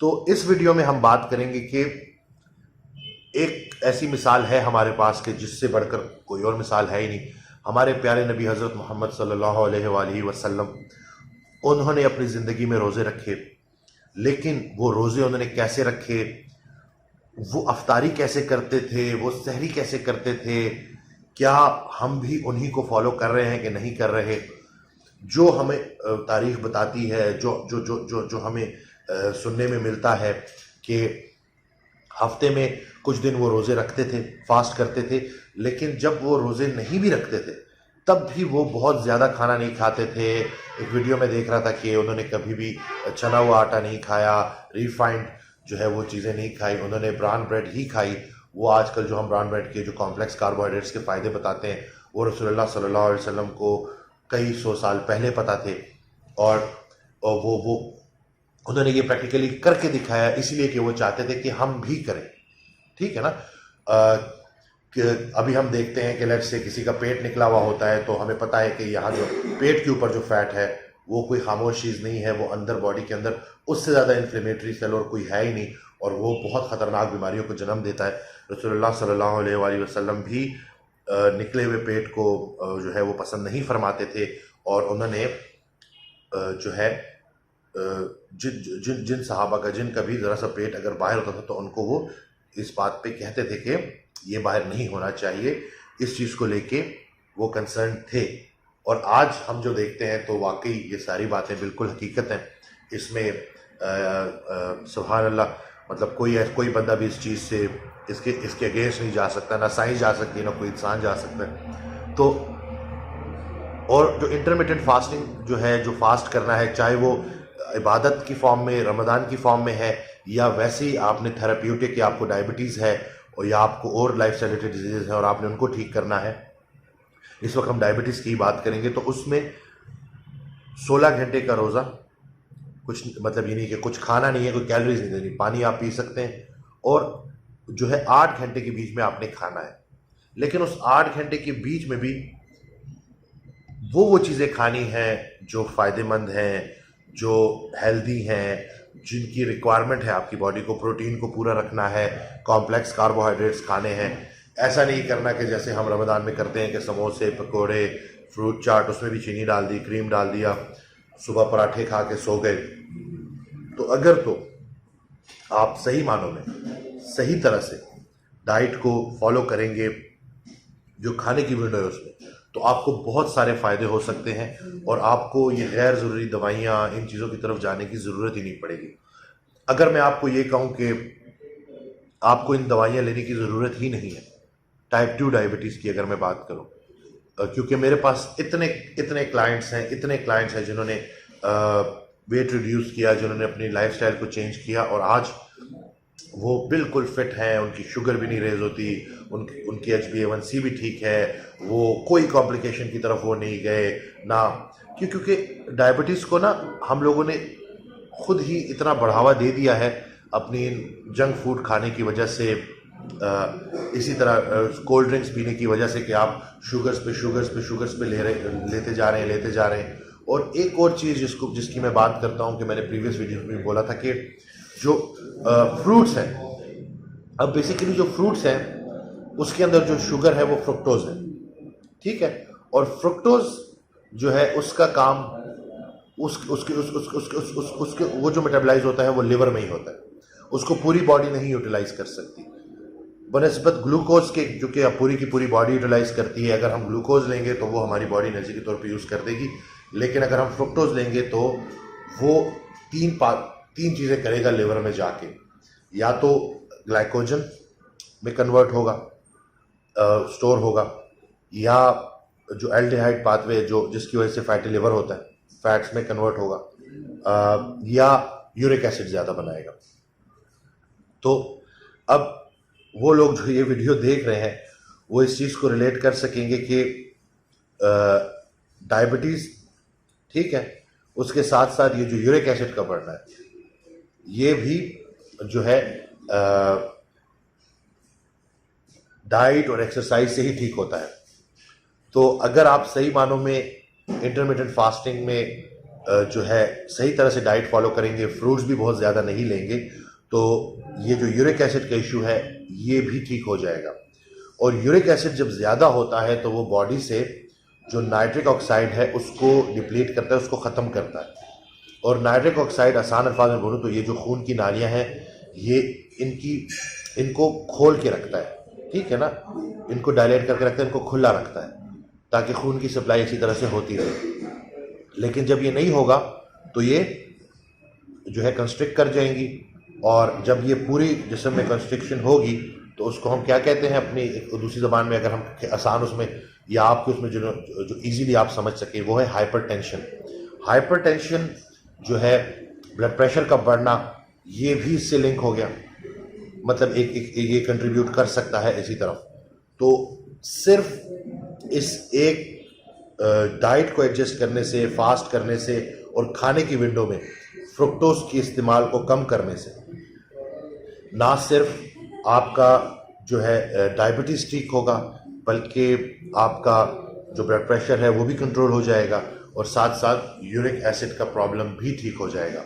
तो इस वीडियो में हम बात करेंगे कि एक ऐसी मिसाल है हमारे पास कि जिससे बढ़कर कोई और मिसाल है ही नहीं। हमारे प्यारे नबी हज़रत मोहम्मद सल्लल्लाहु अलैहि वसल्लम, उन्होंने अपनी ज़िंदगी में रोज़े रखे, लेकिन वो रोज़े उन्होंने कैसे रखे, वो अफ्तारी कैसे करते थे, वो सहरी कैसे करते थे, क्या हम भी उन्हीं को फॉलो कर रहे हैं कि नहीं कर रहे। जो हमें तारीख बताती है, जो जो जो जो जो हमें सुनने में मिलता है कि हफ्ते में कुछ दिन वो रोज़े रखते थे, फास्ट करते थे, लेकिन जब वो रोज़े नहीं भी रखते थे तब भी वो बहुत ज़्यादा खाना नहीं खाते थे। एक वीडियो में देख रहा था कि उन्होंने कभी भी चना हुआ आटा नहीं खाया, रिफाइंड जो है वो चीज़ें नहीं खाई, उन्होंने ब्राउन ब्रेड ही खाई। वो आजकल जो हम ब्राउन ब्रेड के जो कॉम्प्लेक्स कार्बोहाइड्रेट्स के फ़ायदे बताते हैं, वो रसूलुल्लाह सल्लल्लाहु अलैहि वसल्लम को कई सौ साल पहले पता थे, और वो उन्होंने ये प्रैक्टिकली करके दिखाया, इसलिए कि वो चाहते थे कि हम भी करें। ठीक है ना। कि अभी हम देखते हैं कि लेट्स से किसी का पेट निकला हुआ होता है, तो हमें पता है कि यहाँ जो पेट के ऊपर जो फैट है वो कोई खामोश चीज़ नहीं है, वो अंदर बॉडी के अंदर उससे ज़्यादा इन्फ्लेमेटरी सेल और कोई है ही नहीं, और वो बहुत ख़तरनाक बीमारियों को जन्म देता है। रसूलुल्लाह सल्लल्लाहु अलैहि वसल्लम भी निकले हुए पेट को जो है वो पसंद नहीं फरमाते थे, और उन्होंने जो है जिन जिन जिन सहाबा का जिनका भी ज़रा सा पेट अगर बाहर होता था तो उनको वो इस बात पे कहते थे कि ये बाहर नहीं होना चाहिए, इस चीज़ को लेके वो कंसर्न थे। और आज हम जो देखते हैं तो वाकई ये सारी बातें बिल्कुल हकीकत हैं। इसमें सुभान अल्लाह, मतलब कोई बंदा भी इस चीज़ से इसके अगेंस्ट नहीं जा सकता, ना साइंस जा सकती, ना कोई इंसान जा सकता है। तो और जो इंटरमिटेंट फास्टिंग जो है, जो फास्ट करना है, चाहे वो इबादत की फॉर्म में, रमज़ान की फॉर्म में है, या वैसे ही आपने थेराप्यूटिक, या आपको डायबिटीज़ है, और या आपको और लाइफ स्टाइल रिलेटेड डिजीज़ है और आपने उनको ठीक करना है। इस वक्त हम डायबिटीज़ की बात करेंगे, तो उसमें 16 घंटे का रोज़ा, कुछ मतलब ये नहीं कि कुछ खाना नहीं है, कोई कैलोरीज नहीं देनी, पानी आप पी सकते हैं, और जो है 8 घंटे के बीच में आपने खाना है। लेकिन उस 8 घंटे के बीच में भी वो चीज़ें खानी हैं जो फ़ायदेमंद हैं, जो हेल्दी हैं, जिनकी रिक्वायरमेंट है आपकी बॉडी को, प्रोटीन को पूरा रखना है, कॉम्प्लेक्स कार्बोहाइड्रेट्स खाने हैं। ऐसा नहीं करना कि जैसे हम रमज़ान में करते हैं कि समोसे, पकोड़े, फ्रूट चाट, उसमें भी चीनी डाल दी, क्रीम डाल दिया, सुबह पराठे खा के सो गए। तो अगर तो आप सही मानों में सही तरह से डाइट को फॉलो करेंगे, जो खाने की विंडो है उसमें, तो आपको बहुत सारे फ़ायदे हो सकते हैं, और आपको ये गैर ज़रूरी दवाइयाँ, इन चीज़ों की तरफ जाने की ज़रूरत ही नहीं पड़ेगी। अगर मैं आपको ये कहूँ कि आपको इन दवाइयाँ लेने की ज़रूरत ही नहीं है, टाइप 2 डायबिटीज़ की अगर मैं बात करूँ, क्योंकि मेरे पास इतने क्लाइंट्स हैं जिन्होंने वेट रिड्यूस किया, जिन्होंने अपनी लाइफस्टाइल को चेंज किया, और आज वो बिल्कुल फिट हैं, उनकी शुगर भी नहीं रेज होती, उनकी HbA1c भी ठीक है, वो कोई कॉम्प्लिकेशन की तरफ वो नहीं गए ना। क्योंकि डायबिटीज़ को ना हम लोगों ने खुद ही इतना बढ़ावा दे दिया है अपनी जंक फूड खाने की वजह से, इसी तरह कोल्ड ड्रिंक्स पीने की वजह से, कि आप शुगर्स पे लेते जा रहे हैं। और एक और चीज़ जिसकी मैं बात करता हूँ, कि मैंने प्रीवियस वीडियो में बोला था कि जो फ्रूट्स हैं, अब बेसिकली जो फ्रूट्स हैं उसके अंदर जो शुगर है वो फ्रुक्टोज है, ठीक है। और फ्रुक्टोज जो है उसका काम उसके वो जो मेटाबलाइज होता है वो लिवर में ही होता है, उसको पूरी बॉडी नहीं यूटिलाइज कर सकती बनस्बत ग्लूकोज के, जो कि पूरी की पूरी बॉडी यूटिलाइज करती है। अगर हम ग्लूकोज लेंगे तो वो हमारी बॉडी एनर्जी के तौर पे यूज़ कर देगी, लेकिन अगर हम फ्रुक्टोज लेंगे तो वो तीन चीज़ें करेगा लिवर में जाके, या तो ग्लाइकोजन में कन्वर्ट होगा, स्टोर होगा, या जो एल्डिहाइड पाथवे जिसकी वजह से फैटी लिवर होता है, फैट्स में कन्वर्ट होगा, या यूरिक एसिड ज़्यादा बनाएगा। तो अब वो लोग जो ये वीडियो देख रहे हैं वो इस चीज़ को रिलेट कर सकेंगे कि डायबिटीज़ ठीक है, उसके साथ साथ ये जो यूरिक एसिड का बढ़ना है ये भी जो है डाइट और एक्सरसाइज से ही ठीक होता है। तो अगर आप सही मानों में इंटरमिटेंट फास्टिंग में जो है सही तरह से डाइट फॉलो करेंगे, फ्रूट्स भी बहुत ज़्यादा नहीं लेंगे, तो ये जो यूरिक एसिड का इशू है ये भी ठीक हो जाएगा। और यूरिक एसिड जब ज़्यादा होता है तो वो बॉडी से जो नाइट्रिक ऑक्साइड है उसको डिप्लीट करता है, उसको ख़त्म करता है। और नाइट्रिक ऑक्साइड आसान अल्फाज में बोलूँ तो ये जो खून की नालियाँ हैं ये इनको खोल के रखता है, ठीक है ना, इनको डायलेट करके रखता है, इनको खुला रखता है ताकि खून की सप्लाई इसी तरह से होती रहे। लेकिन जब ये नहीं होगा तो ये जो है कंस्ट्रिक्ट कर जाएंगी, और जब ये पूरी जिस्म में कंस्ट्रिक्शन होगी तो उसको हम क्या कहते हैं अपनी एक दूसरी ज़बान में, अगर हम आसान उसमें या आपके उसमें जो इजीली आप समझ सकें, वो है हाइपरटेंशन। हाइपरटेंशन जो है ब्लड प्रेशर का बढ़ना, ये भी इससे लिंक हो गया, मतलब ये कंट्रीब्यूट कर सकता है इसी तरफ। तो सिर्फ इस एक डाइट को एडजस्ट करने से, फास्ट करने से और खाने की विंडो में फ्रुक्टोज की इस्तेमाल को कम करने से ना सिर्फ आपका जो है डायबिटीज़ ठीक होगा, बल्कि आपका जो ब्लड प्रेशर है वो भी कंट्रोल हो जाएगा, और साथ साथ यूरिक एसिड का प्रॉब्लम भी ठीक हो जाएगा।